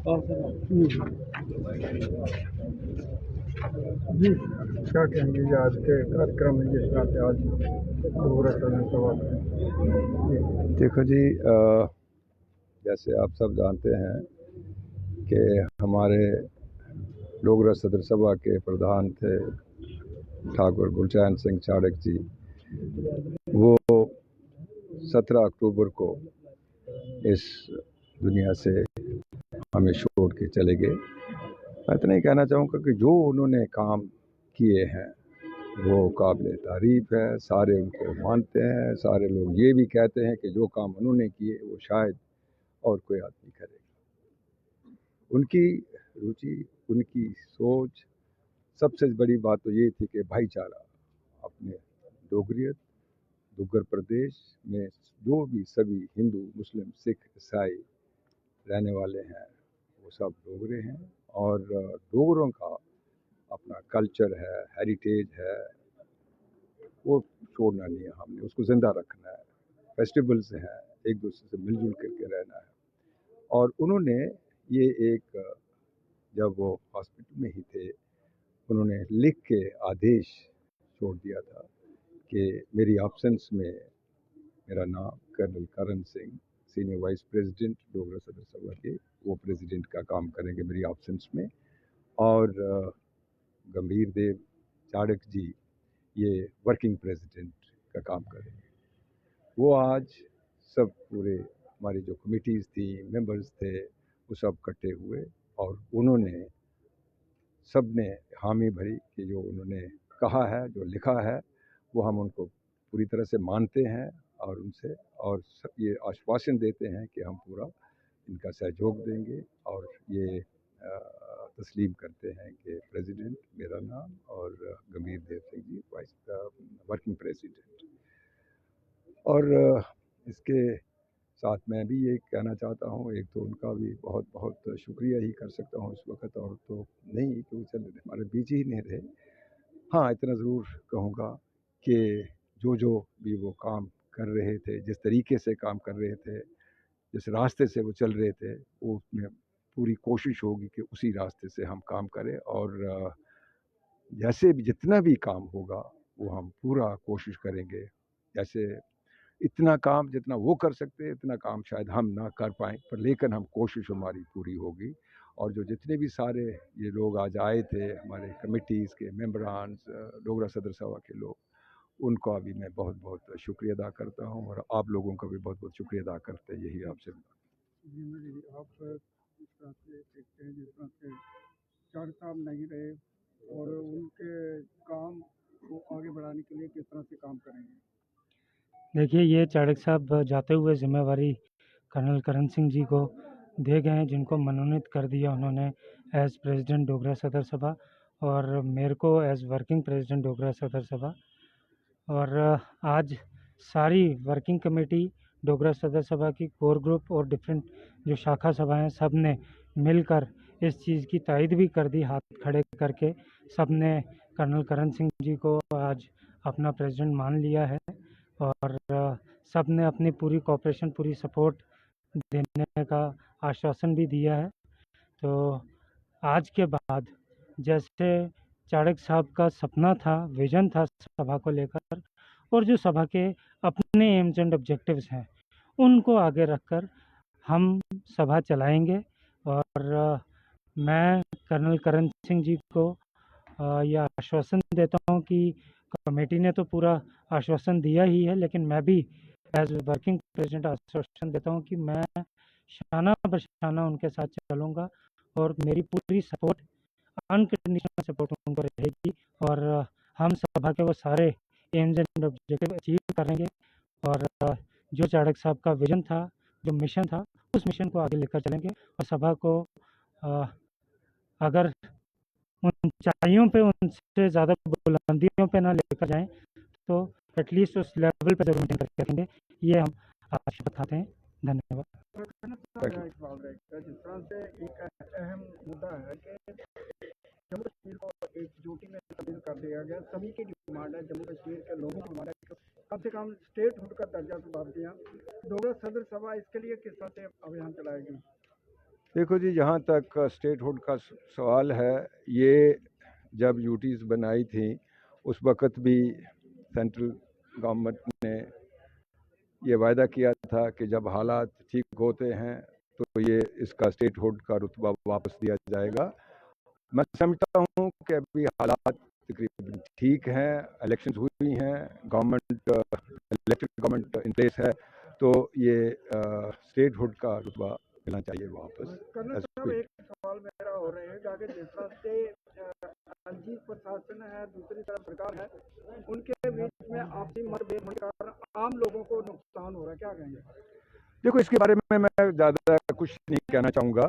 जी, क्या कहेंगे ये आज के कार्यक्रम में जिस तरह से आज डोगरा सदन सभा में? देखो जी, जैसे आप सब जानते हैं कि हमारे डोगरा सदर सभा के प्रधान थे ठाकुर गुलचैन सिंह चाड़क जी। वो 17 अक्टूबर को इस दुनिया से हमें छोड़ के चले गए। मैं इतना ही कहना चाहूँगा कि जो उन्होंने काम किए हैं वो काबिल तारीफ़ है। सारे उनको मानते हैं, सारे लोग ये भी कहते हैं कि जो काम उन्होंने किए वो शायद और कोई आदमी करेगा। उनकी रुचि, उनकी सोच, सबसे बड़ी बात तो ये थी कि भाईचारा, अपने डोगरियत, डुग्गर प्रदेश में जो भी सभी हिंदू, मुस्लिम, सिख, ईसाई रहने वाले हैं वो सब डोगरे हैं। और डोगरों का अपना कल्चर है, हेरिटेज है, वो छोड़ना नहीं है, हमने उसको ज़िंदा रखना है। फेस्टिवल्स हैं, एक दूसरे से मिलजुल करके रहना है। और उन्होंने ये एक, जब वो हॉस्पिटल में ही थे, उन्होंने लिख के आदेश छोड़ दिया था कि मेरी एब्सेंस में मेरा नाम colonel Karan Singh, senior vice president Dogra Sadar Sabha के, वो प्रेसिडेंट का काम करेंगे मेरी एब्सेंस में। और गंभीर देव चाड़क जी ये वर्किंग प्रेसिडेंट का काम करेंगे। वो आज सब पूरे हमारी जो कमिटीज़ थी, मेंबर्स थे, वो सब इकट्ठे हुए और उन्होंने सब ने हामी भरी कि जो उन्होंने कहा है, जो लिखा है, वो हम उनको पूरी तरह से मानते हैं और उनसे और सब ये आश्वासन देते हैं कि हम पूरा इनका सहयोग देंगे। और ये तस्लीम करते हैं कि प्रेसिडेंट मेरा नाम और गंभीर Dev Singh ji vice working president. और इसके साथ मैं भी ये कहना चाहता हूँ, एक तो उनका भी बहुत बहुत शुक्रिया ही कर सकता हूँ इस वक्त, और तो नहीं क्योंकि चल हमारे बीच ही नहीं रहे। हाँ, इतना ज़रूर कहूँगा कि जो भी वो काम कर रहे थे, जिस तरीके से काम कर रहे थे, जिस रास्ते से वो चल रहे थे, वो उसमें पूरी कोशिश होगी कि उसी रास्ते से हम काम करें। और जैसे भी जितना भी काम होगा वो हम पूरा कोशिश करेंगे। जैसे इतना काम जितना वो कर सकते हैं इतना काम शायद हम ना कर पाएँ, पर लेकिन हम कोशिश हमारी पूरी होगी। और जो जितने भी सारे ये लोग आज आए थे, हमारे कमिटीज़ के मेंबरान, डोगरा सदर सभा के लोग, उनका भी मैं बहुत बहुत शुक्रिया अदा करता हूँ और आप लोगों का भी बहुत बहुत शुक्रिया अदा करते हैं। यही आपसे जी, आप जिस तरह से देखते हैं, जिस तरह से चार साहब नहीं रहे और उनके काम को आगे बढ़ाने के लिए किस तरह से काम करेंगे? देखिए, ये चाड़क साहब जाते हुए ज़िम्मेवारी कर्नल करण सिंह जी को दे गए हैं, जिनको मनोनीत कर दिया उन्होंने एज़ प्रेसिडेंट डोगरा सदर सभा और मेरे को as working president Dogra Sadar सभा। और आज सारी वर्किंग कमेटी डोगरा सदर सभा की कोर ग्रुप और डिफरेंट जो शाखा सभाएं सब ने मिलकर इस चीज़ की तायद भी कर दी, हाथ खड़े करके सब ने कर्नल करण सिंह जी को आज अपना प्रेसिडेंट मान लिया है। और सब ने अपनी पूरी कोऑपरेशन, पूरी सपोर्ट देने का आश्वासन भी दिया है। तो आज के बाद जैसे चाणक्य साहब का सपना था, विज़न था सभा को लेकर, और जो सभा के अपने एम्स एंड ऑब्जेक्टिव्स हैं, उनको आगे रखकर हम सभा चलाएँगे। और मैं कर्नल करण सिंह जी को ये आश्वासन देता हूँ कि कमेटी ने तो पूरा आश्वासन दिया ही है, लेकिन मैं भी एज़ वर्किंग प्रेसिडेंट आश्वासन देता हूँ कि मैं शाना बशाना उनके साथ चलूँगा और मेरी पूरी सपोर्ट, अनकंडीशनल सपोर्ट उनको रहेगी। और हम सभा के वो सारे एम्स एंड ऑब्जेक्टिव अचीव करेंगे और जो चाणक साहब का विज़न था, जो मिशन था, उस मिशन को आगे लेकर चलेंगे और सभा को अगर ऊंचाइयों पे उनसे ज़्यादा बुलंदियों पे ना लेकर जाएं तो एटलीस्ट उस लेवल पे जरूर मेंटेन करके रखेंगे। ये हम आज बताते हैं। धन्यवाद। एक सवाल रहेगा, जिस तरह से एक अहम मुद्दा है कि जम्मू कश्मीर को एकजुटी में तब्दील कर दिया गया। सभी की डिमांड है, जम्मू कश्मीर के लोगों की डिमांड है कि कम से कम स्टेट हुड का दर्जा तो बात दिया। डोगरा सदर सभा इसके लिए किस तरह से अभियान चलाएगी? देखो जी, जहाँ तक स्टेटहुड का सवाल है, ये जब यूटीज़ बनाई थी उस वक़्त भी सेंट्रल गवर्नमेंट ने ये वायदा किया था कि जब हालात ठीक होते हैं तो ये इसका स्टेटहुड का रुतबा वापस दिया जाएगा। मैं समझता हूँ कि अभी हालात तकरीबन ठीक हैं, इलेक्शंस हुई हैं, government elected government in place है, तो ये स्टेटहुड का रुतबा मिलना चाहिए वापस। कर्नल साहब, एक सवाल मेरा हो रहेगा कि जिस तरह से रंजीत प्रशासन है, दूसरी तरफ सरकार है, उनके बीच में आपसी मतभेद होने के कारण आम लोगों को नुकसान हो रहा है, क्या कहेंगे? देखो, इसके बारे में मैं ज़्यादा कुछ नहीं कहना चाहूँगा,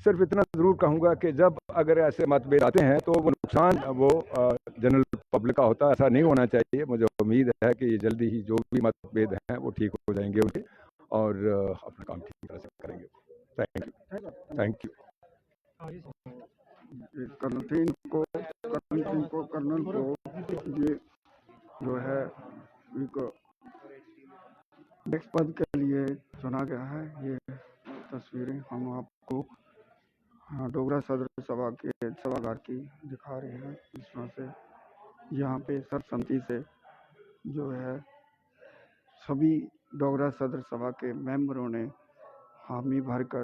सिर्फ इतना ज़रूर कहूँगा कि जब अगर ऐसे मतभेद आते हैं तो वो नुकसान वो जनरल पब्लिक का होता है। ऐसा नहीं होना चाहिए। मुझे उम्मीद है कि ये जल्दी ही जो भी मतभेद हैं वो ठीक हो जाएंगे उनके, और अपना काम ठीक तरह से करेंगे। Thank you. कर्नल सिंह को कर्नल को ये जो है एक अध्यक्ष पद के लिए चुना गया है। ये तस्वीरें हम आपको डोगरा सदर सभा के सभागार की दिखा रहे हैं। इस तरह से यहाँ पे सर्वसम्मति से जो है सभी डोगरा सदर सभा के मेंबरों ने हामी भरकर